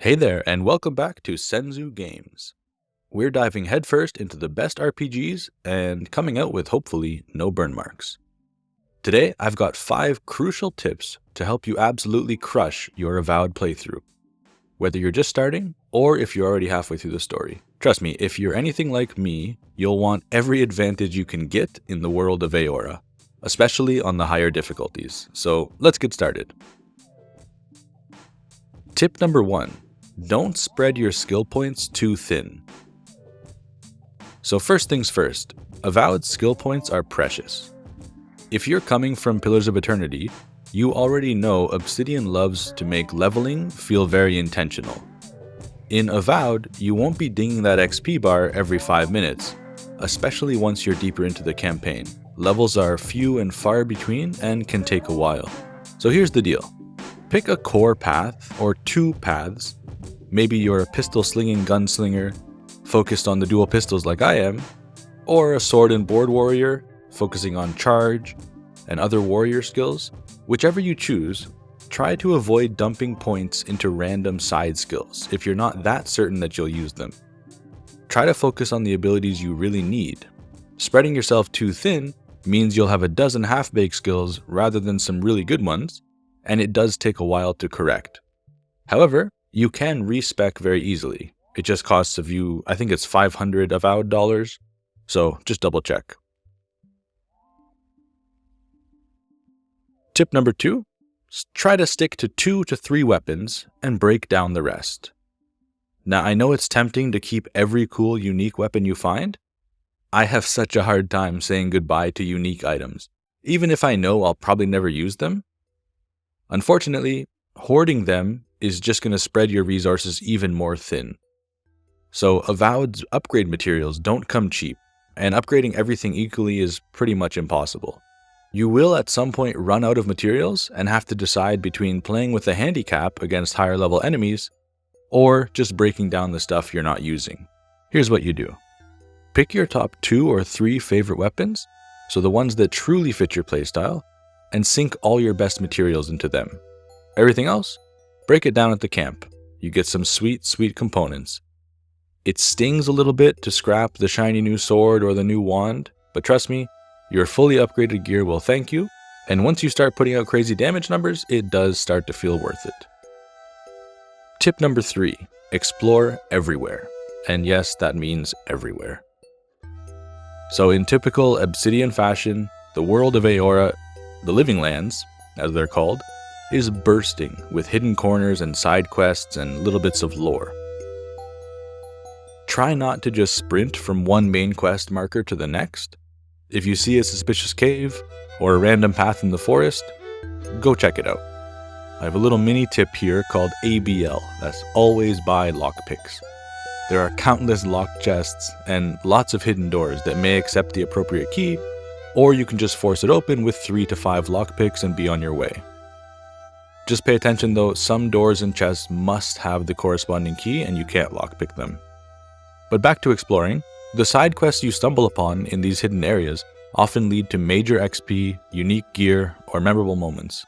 Hey there, and welcome back to Senzu Games. We're diving headfirst into the best RPGs and coming out with hopefully no burn marks. Today, I've got 5 crucial tips to help you absolutely crush your Avowed playthrough, whether you're just starting or if you're already halfway through the story. Trust me, if you're anything like me, you'll want every advantage you can get in the world of Eora, especially on the higher difficulties. So let's get started. Tip number 1. Don't spread your skill points too thin. So first things first, Avowed skill points are precious. If you're coming from Pillars of Eternity, you already know Obsidian loves to make leveling feel very intentional. In Avowed, you won't be dinging that XP bar every 5 minutes, especially once you're deeper into the campaign. Levels are few and far between and can take a while. So here's the deal. Pick a core path or 2 paths. Maybe you're a pistol-slinging gunslinger, focused on the dual pistols like I am, or a sword and board warrior, focusing on charge and other warrior skills. Whichever you choose, try to avoid dumping points into random side skills if you're not that certain that you'll use them. Try to focus on the abilities you really need. Spreading yourself too thin means you'll have a dozen half-baked skills rather than some really good ones, and it does take a while to correct. However, you can respec very easily. It just costs you, I think it's 500 Avowed dollars, so just double check. Tip number 2, try to stick to 2 to 3 weapons and break down the rest. Now I know it's tempting to keep every cool unique weapon you find. I have such a hard time saying goodbye to unique items, even if I know I'll probably never use them. Unfortunately, hoarding them is just going to spread your resources even more thin. So Avowed's upgrade materials don't come cheap, and upgrading everything equally is pretty much impossible. You will at some point run out of materials and have to decide between playing with a handicap against higher level enemies or just breaking down the stuff you're not using. Here's what you do. Pick your top 2 or 3 favorite weapons, so the ones that truly fit your playstyle, and sink all your best materials into them. Everything else? Break it down at the camp. You get some sweet components. It stings a little bit to scrap the shiny new sword or the new wand, but trust me, your fully upgraded gear will thank you, and once you start putting out crazy damage numbers, it does start to feel worth it. Tip number 3, explore everywhere. And yes, that means everywhere. So in typical Obsidian fashion, the world of Eora, the Living Lands, as they're called, is bursting with hidden corners and side quests and little bits of lore. Try not to just sprint from one main quest marker to the next. If you see a suspicious cave or a random path in the forest, go check it out. I have a little mini tip here called ABL, that's always buy lockpicks. There are countless locked chests and lots of hidden doors that may accept the appropriate key, or you can just force it open with 3 to 5 lockpicks and be on your way. Just pay attention though, some doors and chests must have the corresponding key and you can't lockpick them. But back to exploring, the side quests you stumble upon in these hidden areas often lead to major XP, unique gear, or memorable moments.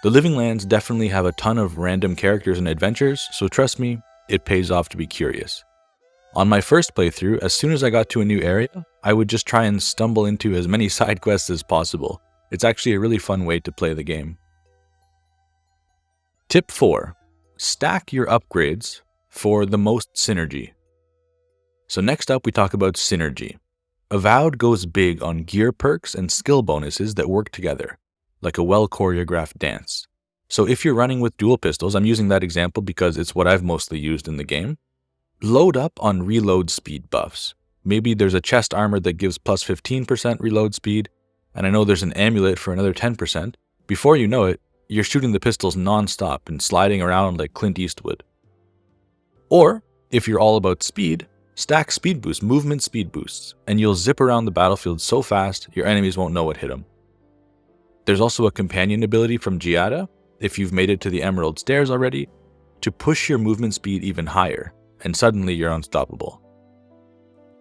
The Living Lands definitely have a ton of random characters and adventures, so trust me, it pays off to be curious. On my first playthrough, as soon as I got to a new area, I would just try and stumble into as many side quests as possible. It's actually a really fun way to play the game. Tip 4. Stack your upgrades for the most synergy. So next up we talk about synergy. Avowed goes big on gear perks and skill bonuses that work together, like a well-choreographed dance. So if you're running with dual pistols, I'm using that example because it's what I've mostly used in the game, load up on reload speed buffs. Maybe there's a chest armor that gives plus 15% reload speed, and I know there's an amulet for another 10%. Before you know it, you're shooting the pistols non-stop and sliding around like Clint Eastwood. Or, if you're all about speed, stack speed boosts, movement speed boosts, and you'll zip around the battlefield so fast your enemies won't know what hit them. There's also a companion ability from Giada, if you've made it to the Emerald Stairs already, to push your movement speed even higher, and suddenly you're unstoppable.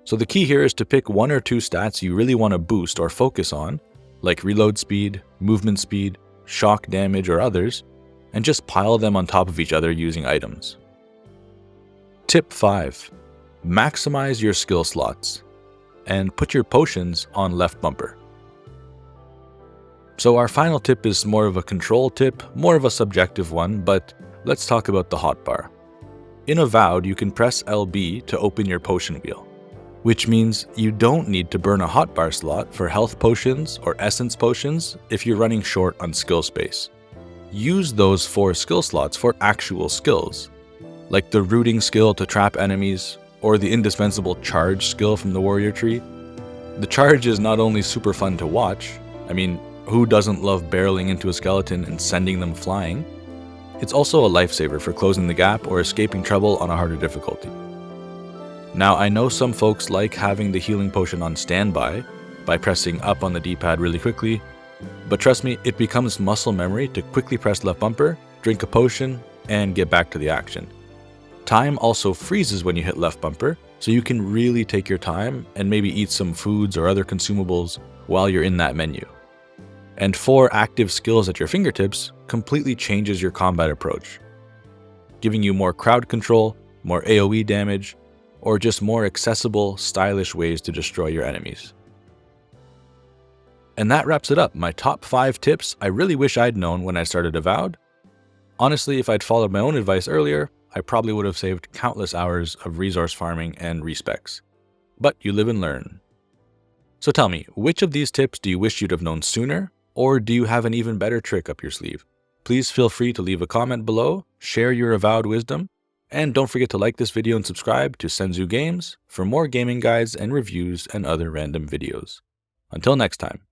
So the key here is to pick 1 or 2 stats you really want to boost or focus on, like reload speed, movement speed, shock damage, or others, and just pile them on top of each other using items. Tip 5. Maximize your skill slots and put your potions on left bumper. So our final tip is more of a control tip, more of a subjective one, but let's talk about the hotbar. In Avowed, you can press LB to open your potion wheel, which means you don't need to burn a hotbar slot for health potions or essence potions if you're running short on skill space. Use those 4 skill slots for actual skills, like the rooting skill to trap enemies, or the indispensable charge skill from the warrior tree. The charge is not only super fun to watch, I mean, who doesn't love barreling into a skeleton and sending them flying? It's also a lifesaver for closing the gap or escaping trouble on a harder difficulty. Now, I know some folks like having the healing potion on standby by pressing up on the D-pad really quickly, but trust me, it becomes muscle memory to quickly press left bumper, drink a potion, and get back to the action. Time also freezes when you hit left bumper, so you can really take your time and maybe eat some foods or other consumables while you're in that menu. And 4 active skills at your fingertips completely changes your combat approach, giving you more crowd control, more AoE damage, or just more accessible, stylish ways to destroy your enemies. And that wraps it up, my top 5 tips I really wish I'd known when I started Avowed. Honestly, if I'd followed my own advice earlier, I probably would have saved countless hours of resource farming and respecs. But you live and learn. So tell me, which of these tips do you wish you'd have known sooner, or do you have an even better trick up your sleeve? Please feel free to leave a comment below, share your Avowed wisdom, and don't forget to like this video and subscribe to Senzu Games for more gaming guides and reviews and other random videos. Until next time.